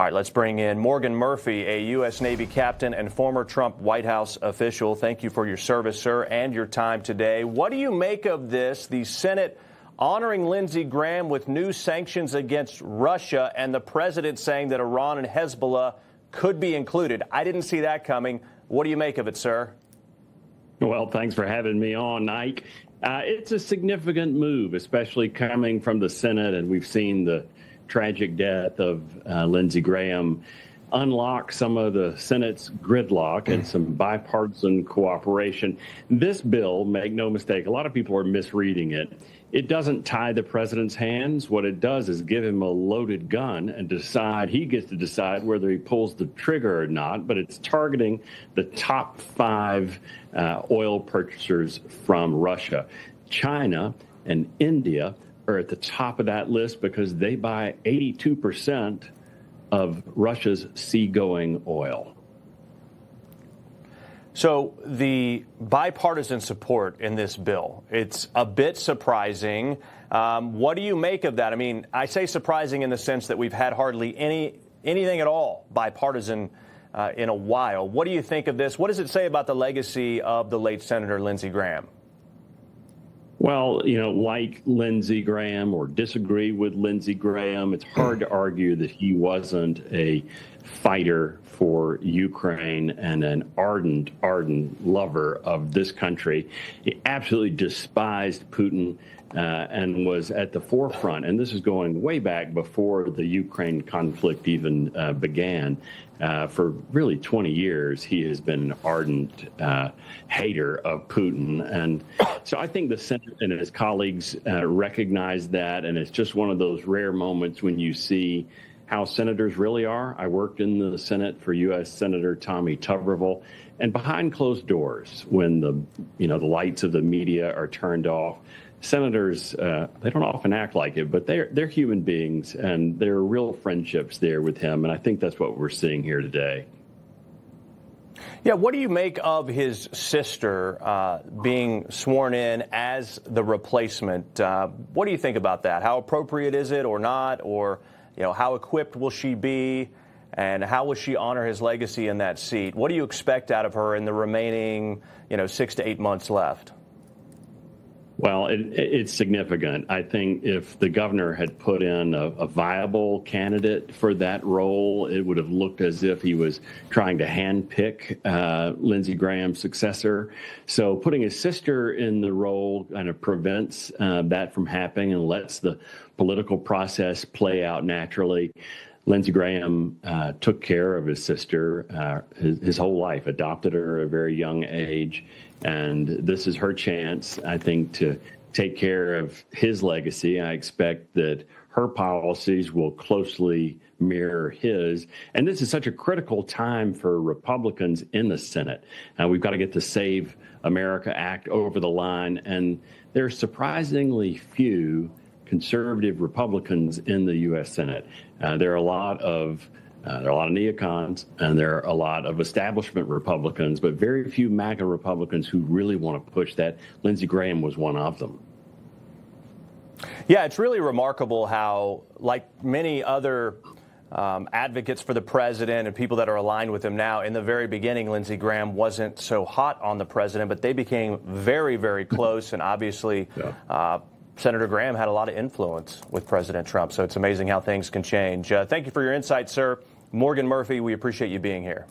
All right, let's bring in Morgan Murphy, a U.S. Navy captain and former Trump White House official. Thank you for your service, sir, and your time today. What do you make of this, the Senate honoring Lindsey Graham with new sanctions against Russia and the president saying that Iran and Hezbollah could be included? I didn't see that coming. What do you make of it, sir? Well, thanks for having me on, Ike. It's a significant move, especially coming from the Senate, and we've seen the tragic death of Lindsey Graham unlock some of the Senate's gridlock and some bipartisan cooperation. This bill, make no mistake, a lot of people are misreading it. It doesn't tie the president's hands. What it does is give him a loaded gun and he gets to decide whether he pulls the trigger or not, but it's targeting the top 5 oil purchasers from Russia. China and India are at the top of that list because they buy 82% of Russia's seagoing oil. So the bipartisan support in this bill, it's a bit surprising. What do you make of that? I mean, I say surprising in the sense that we've had hardly anything at all bipartisan in a while. What do you think of this? What does it say about the legacy of the late Senator Lindsey Graham? Well, like Lindsey Graham or disagree with Lindsey Graham, it's hard to argue that he wasn't a fighter for Ukraine and an ardent lover of this country. He absolutely despised Putin and was at the forefront. And this is going way back before the Ukraine conflict even began. For really 20 years, he has been an ardent hater of Putin. And so I think the Senate and his colleagues recognize that. And it's just one of those rare moments when you see how senators really are. I worked in the Senate for U.S. Senator Tommy Tuberville. And behind closed doors, when the lights of the media are turned off, senators, they don't often act like it, but they're human beings, and there are real friendships there with him. And I think that's what we're seeing here today. Yeah, what do you make of his sister being sworn in as the replacement? What do you think about that? How appropriate is it or not? Or, how equipped will she be? And how will she honor his legacy in that seat? What do you expect out of her in the remaining, 6 to 8 months left? Well, it's significant. I think if the governor had put in a viable candidate for that role, it would have looked as if he was trying to handpick Lindsey Graham's successor. So putting his sister in the role kind of prevents that from happening and lets the political process play out naturally. Lindsey Graham took care of his sister his whole life, adopted her at a very young age. And this is her chance, I think, to take care of his legacy. I expect that her policies will closely mirror his. And this is such a critical time for Republicans in the Senate. We've got to get the Save America Act over the line. And there are surprisingly few conservative Republicans in the U.S. Senate. There are a lot of neocons, and there are a lot of establishment Republicans, but very few MAGA Republicans who really want to push that. Lindsey Graham was one of them. Yeah, it's really remarkable how, like many other advocates for the president and people that are aligned with him now, in the very beginning, Lindsey Graham wasn't so hot on the president, but they became very, very close. And obviously, Senator Graham had a lot of influence with President Trump. So it's amazing how things can change. Thank you for your insight, sir. Morgan Murphy, we appreciate you being here.